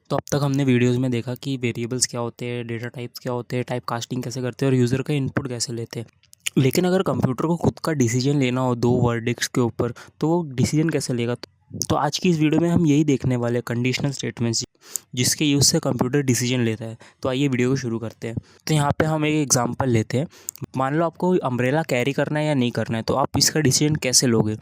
तो अब तक हमने वीडियोस में देखा कि वेरिएबल्स क्या होते हैं, डेटा टाइप्स क्या होते हैं, टाइप कास्टिंग कैसे करते हैं और यूज़र का इनपुट कैसे लेते हैं। लेकिन अगर कंप्यूटर को खुद का डिसीजन लेना हो दो वर्डिक्ट्स के ऊपर, तो वो डिसीजन कैसे लेगा? तो आज की इस वीडियो में हम यही देखने वाले हैं, कंडीशनल स्टेटमेंट्स जिसके यूज़ से कंप्यूटर डिसीजन लेता है। तो आइए वीडियो को शुरू करते हैं। तो यहाँ पे हम एक एग्जांपल लेते हैं। मान लो आपको अम्ब्रेला कैरी करना है या नहीं करना है, तो आप इसका डिसीजन कैसे लोगे?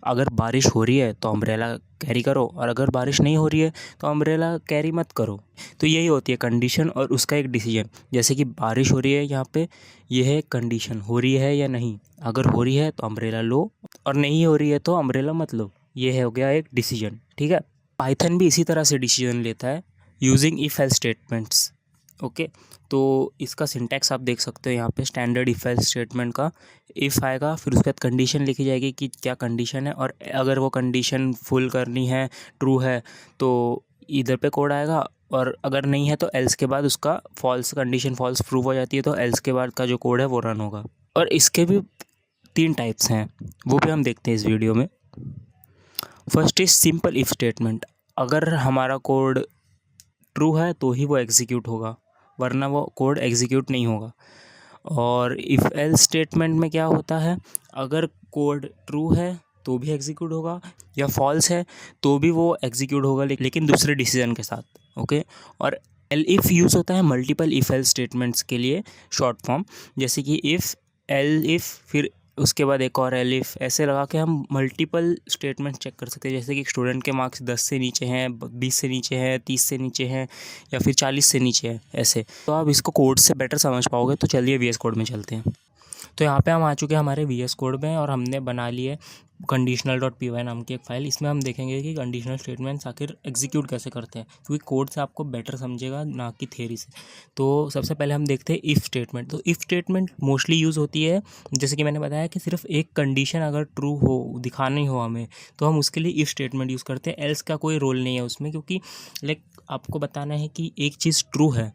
अगर बारिश हो रही है तो अम्ब्रेला कैरी करो, और अगर बारिश नहीं हो रही है तो अम्ब्रेला कैरी मत करो। तो यही होती है कंडीशन और उसका एक डिसीजन। जैसे कि बारिश हो रही है, यहाँ पे यह है कंडीशन, हो रही है या नहीं। अगर हो रही है तो अम्ब्रेला लो, और नहीं हो रही है तो अम्ब्रेला मत लो। ये हो गया एक डिसीजन, ठीक है। पाइथन भी इसी तरह से डिसीजन लेता है using if else statements. Okay, तो इसका सिंटैक्स आप देख सकते हो यहाँ पे, स्टैंडर्ड इफ एल्स स्टेटमेंट का इफ़ आएगा, फिर उसके बाद कंडीशन लिखी जाएगी कि क्या कंडीशन है, और अगर वो कंडीशन फुल करनी है, ट्रू है, तो इधर पे कोड आएगा, और अगर नहीं है तो एल्स के बाद उसका फॉल्स, कंडीशन फॉल्स प्रूव हो जाती है तो एल्स के बाद का जो कोड है वो रन होगा। और इसके भी 3 टाइप्स हैं, वो भी हम देखते हैं इस वीडियो में। First is simple if statement. अगर हमारा कोड ट्रू है तो ही वो एग्जीक्यूट होगा, वरना वो कोड एग्जीक्यूट नहीं होगा। और इफ़ एल्स स्टेटमेंट में क्या होता है, अगर कोड ट्रू है तो भी एग्जीक्यूट होगा, या फॉल्स है तो भी वो एग्जीक्यूट होगा, लेकिन दूसरे डिसीजन के साथ। ओके, और एल इफ़ यूज़ होता है मल्टीपल इफ़ एल्स स्टेटमेंट्स के लिए, शॉर्ट फॉर्म, जैसे कि इफ़, एल इफ़, फिर उसके बाद एक और एल इफ़, ऐसे लगा के हम मल्टीपल स्टेटमेंट चेक कर सकते हैं। जैसे कि एक स्टूडेंट के मार्क्स 10 से नीचे हैं, 20 से नीचे हैं, 30 से नीचे हैं, या फिर 40 से नीचे है, ऐसे। तो आप इसको कोड से बेटर समझ पाओगे। तो चलिए वी एस कोड में चलते हैं। तो यहाँ पे हम आ चुके हैं हमारे वी एस कोड में, और हमने बना लिए conditional.py नाम की एक फ़ाइल। इसमें हम देखेंगे कि कंडीशनल स्टेटमेंट्स आखिर एग्जीक्यूट कैसे करते हैं, क्योंकि कोड से आपको बेटर समझेगा, ना कि थ्योरी से। तो सबसे पहले हम देखते हैं इफ़ स्टेटमेंट। तो इफ़ स्टेटमेंट मोस्टली यूज़ होती है, जैसे कि मैंने बताया कि सिर्फ एक कंडीशन अगर ट्रू हो, दिखानी हो हमें, तो हम उसके लिए इफ़ स्टेटमेंट यूज़ करते हैं। एल्स का कोई रोल नहीं है उसमें, क्योंकि लाइक आपको बताना है कि एक चीज़ ट्रू है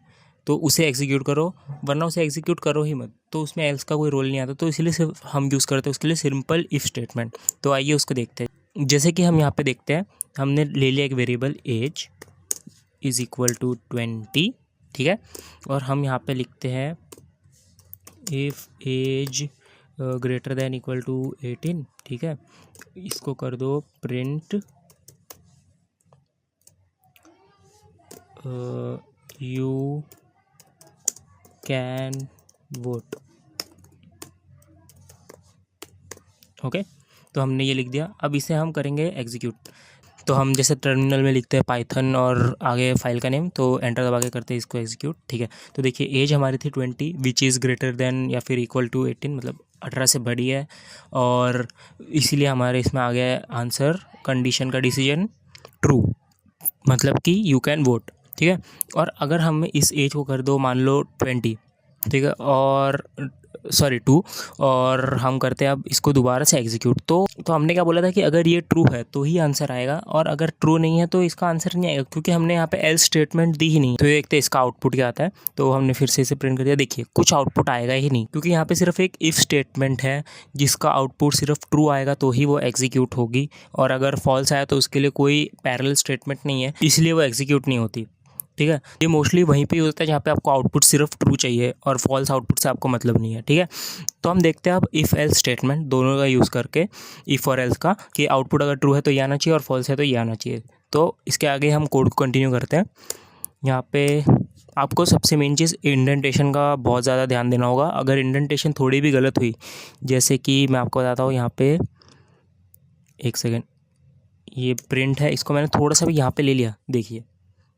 तो उसे एग्जीक्यूट करो, वरना उसे एग्जीक्यूट करो ही मत। तो उसमें एल्स का कोई रोल नहीं आता, तो इसलिए सिर्फ हम यूज़ करते हैं उसके लिए सिंपल इफ़ स्टेटमेंट। तो आइए उसको देखते हैं। जैसे कि हम यहाँ पे देखते हैं, हमने ले लिया एक variable age is equal to 20, ठीक है। और हम यहाँ पे लिखते हैं if age greater than equal to 18, ठीक है। इसको कर दो print you can vote. Okay, तो हमने ये लिख दिया। अब इसे हम करेंगे एग्जीक्यूट। तो हम जैसे टर्मिनल में लिखते हैं पाइथन और आगे फाइल का नेम, तो एंटर दबा के करते हैं इसको एग्जीक्यूट, ठीक है। तो देखिए एज हमारी थी 20, विच इज़ ग्रेटर देन या फिर इक्वल टू 18, मतलब 18 से बड़ी है, और इसीलिए हमारे इसमें आ गया आंसर कंडीशन का डिसीजन ट्रू, मतलब कि यू कैन वोट, ठीक है। और अगर हम इस एज को कर दो मान लो 20, ठीक है, और सॉरी 2, और हम करते हैं अब इसको दोबारा से एग्जीक्यूट। तो हमने क्या बोला था कि अगर ये ट्रू है तो ही आंसर आएगा, और अगर ट्रू नहीं है तो इसका आंसर नहीं आएगा, क्योंकि हमने यहाँ पे एल्स स्टेटमेंट दी ही नहीं। तो ये देखते हैं इसका आउटपुट क्या आता है। तो हमने फिर से इसे प्रिंट कर दिया। देखिए कुछ आउटपुट आएगा ही नहीं, क्योंकि यहाँ पे सिर्फ एक इफ़ स्टेटमेंट है जिसका आउटपुट सिर्फ ट्रू आएगा तो ही वो एग्जीक्यूट होगी, और अगर फॉल्स आया तो उसके लिए कोई पैरेलल स्टेटमेंट नहीं है, इसलिए वो एग्जीक्यूट नहीं होती, ठीक है। ये मोस्टली वहीं पे होता है जहाँ पे आपको आउटपुट सिर्फ ट्रू चाहिए और फॉल्स आउटपुट से आपको मतलब नहीं है, ठीक है। तो हम देखते हैं अब इफ़ एल्स स्टेटमेंट दोनों का यूज़ करके, इफ़ और एल्स का, कि आउटपुट अगर ट्रू है तो ये आना चाहिए और फॉल्स है तो ये आना चाहिए। तो इसके आगे हम कोड को कंटिन्यू करते हैं। यहाँ पे आपको सबसे मेन चीज़ इंडेंटेशन का बहुत ज़्यादा ध्यान देना होगा। अगर इंडेंटेशन थोड़ी भी गलत हुई, जैसे कि मैं आपको बताता हूँ, यहाँ पे एक सेकेंड, ये प्रिंट है, इसको मैंने थोड़ा सा भी यहाँ पे ले लिया, देखिए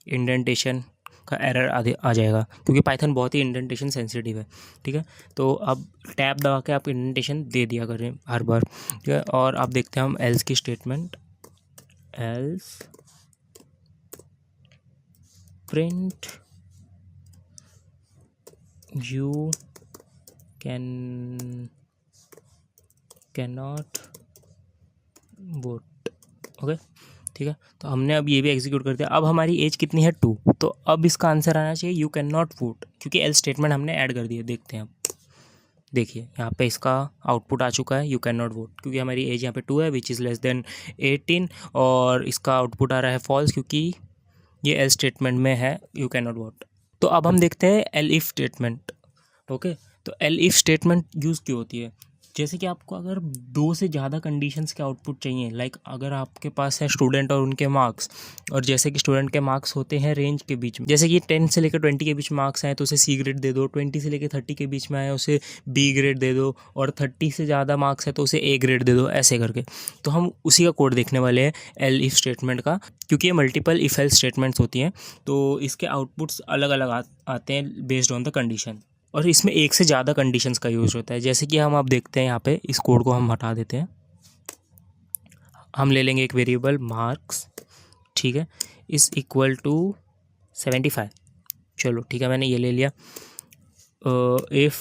इंडेंटेशन का एरर आ जाएगा, क्योंकि पाइथन बहुत ही इंडेंटेशन सेंसिटिव है, ठीक है। तो अब टैब दबा के आप इंडेंटेशन दे दिया करें हर बार, ठीक है। और आप देखते हैं हम एल्स की statement, else print you cannot vote, okay, ठीक है। तो हमने अब ये भी एग्जीक्यूट कर दिया। अब हमारी एज कितनी है 2, तो अब इसका आंसर आना चाहिए यू कैन नॉट वोट, क्योंकि एल स्टेटमेंट हमने ऐड कर दिया। देखते हैं अब, देखिए यहाँ पे इसका आउटपुट आ चुका है यू कैन नॉट वोट, क्योंकि हमारी एज यहाँ पे 2 है विच इज़ लेस देन 18, और इसका आउटपुट आ रहा है फॉल्स, क्योंकि ये एल स्टेटमेंट में है, यू कैन नॉट वॉट। तो अब हम देखते हैं एल इफ स्टेटमेंट। ओके, तो एल इफ स्टेटमेंट यूज़ क्यों होती है? जैसे कि आपको अगर 2 से ज़्यादा कंडीशंस के आउटपुट चाहिए, लाइक अगर आपके पास है स्टूडेंट और उनके मार्क्स, और जैसे कि स्टूडेंट के मार्क्स होते हैं रेंज के बीच में, जैसे कि 10 से लेकर 20 के बीच मार्क्स आए तो उसे सी ग्रेड दे दो, 20 से लेकर 30 के बीच में आए उसे बी ग्रेड दे दो, और 30 से ज़्यादा मार्क्स है तो उसे ए ग्रेड दे दो, ऐसे करके। तो हम उसी का कोड देखने वाले हैं एल इफ स्टेटमेंट का, क्योंकि ये मल्टीपल इफ एल्स स्टेटमेंट्स होती हैं, तो इसके आउटपुट्स अलग अलग आते हैं बेस्ड ऑन द कंडीशन, और इसमें एक से ज़्यादा कंडीशंस का यूज़ होता है। जैसे कि हम अब देखते हैं यहाँ पे, इस कोड को हम हटा देते हैं, हम ले लेंगे एक वेरिएबल मार्क्स, ठीक है, इस इक्वल टू 75। चलो ठीक है, मैंने ये ले लिया। If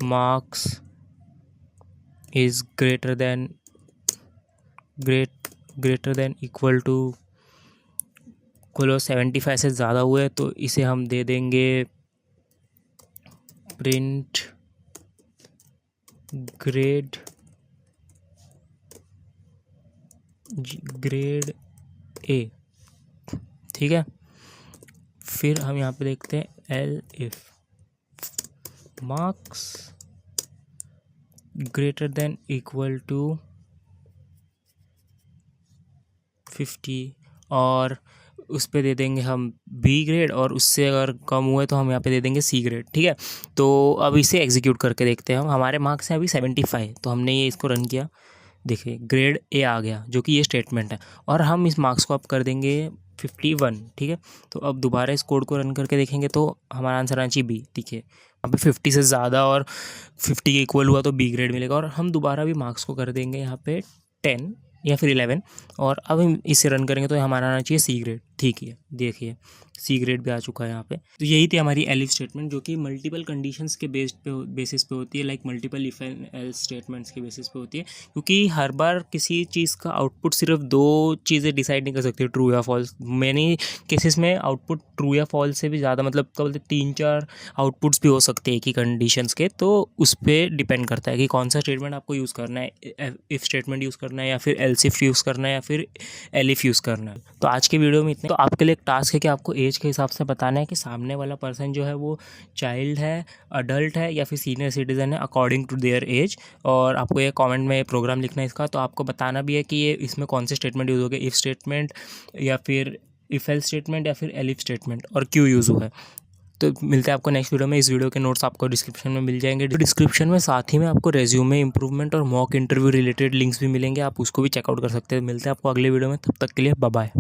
marks is greater than equal to, खोलो 75 से ज़्यादा हुए तो इसे हम दे देंगे प्रिंट ग्रेड ए, ठीक है। फिर हम यहाँ पे देखते हैं elif marks greater than equal to 50, और उस पे दे देंगे हम बी ग्रेड, और उससे अगर कम हुए तो हम यहाँ पे दे देंगे सी ग्रेड, ठीक है। तो अब इसे एग्जीक्यूट करके देखते हैं हम। हमारे मार्क्स हैं अभी 75, तो हमने ये इसको रन किया, देखिए ग्रेड ए आ गया, जो कि ये स्टेटमेंट है, और हम इस मार्क्स को अब कर देंगे 51, ठीक है। तो अब दोबारा इस कोड को रन करके देखेंगे तो हमारा आंसर आना चाहिए बी, ठीक है। अभी 50 से ज़्यादा और 50 के इक्वल हुआ तो बी ग्रेड मिलेगा, और हम दोबारा भी मार्क्स को कर देंगे यहाँ पे 10 या फिर 11, और अब हम इसे रन करेंगे तो हमारा आना चाहिए सी ग्रेड, ठीक है। देखिए सी ग्रेड भी आ चुका है यहाँ पे। तो यही थी हमारी एल इफ स्टेटमेंट, जो कि मल्टीपल कंडीशंस के बेसिस पे होती है, like multiple if and else statements के बेसिस पे होती है, क्योंकि हर बार किसी चीज़ का आउटपुट सिर्फ 2 चीज़ें डिसाइड नहीं कर सकती, ट्रू या फॉल्स। मैनी केसेस में आउटपुट ट्रू या फॉल्स से भी ज़्यादा, मतलब क्या बोलते 3-4 आउटपुट्स भी हो सकते हैं एक ही कंडीशंस के, तो उस पर डिपेंड करता है कि कौन सा स्टेटमेंट आपको यूज़ करना है, इफ स्टेटमेंट यूज़ करना है, या फिर एल्स इफ यूज़ करना है, या फिर एल इफ यूज़ करना है। तो आज के वीडियो में इतने। तो आपके लिए एक टास्क है कि आपको एज के हिसाब से बताना है कि सामने वाला पर्सन जो है वो चाइल्ड है, अडल्ट है, या फिर सीनियर सिटीज़न है, अकॉर्डिंग टू देयर एज। और आपको ये कमेंट में प्रोग्राम लिखना है इसका, तो आपको बताना भी है कि ये इसमें कौन से स्टेटमेंट यूज़ हो गए, इफ़ स्टेटमेंट या फिर इफ एल्स स्टेटमेंट या फिर एल इफ स्टेटमेंट, और क्यों यूज़ हुआ है। तो मिलते हैं आपको नेक्स्ट वीडियो में। इस वीडियो के नोट्स आपको डिस्क्रिप्शन में मिल जाएंगे। डिस्क्रिप्शन में साथ ही में आपको रेज्यूमे इंप्रूवमेंट और मॉक इंटरव्यू रिलेटेड लिंक्स भी मिलेंगे, आप उसको भी चेकआउट कर सकते हैं। मिलते हैं आपको अगले वीडियो में, तब तक के लिए बाय बाय।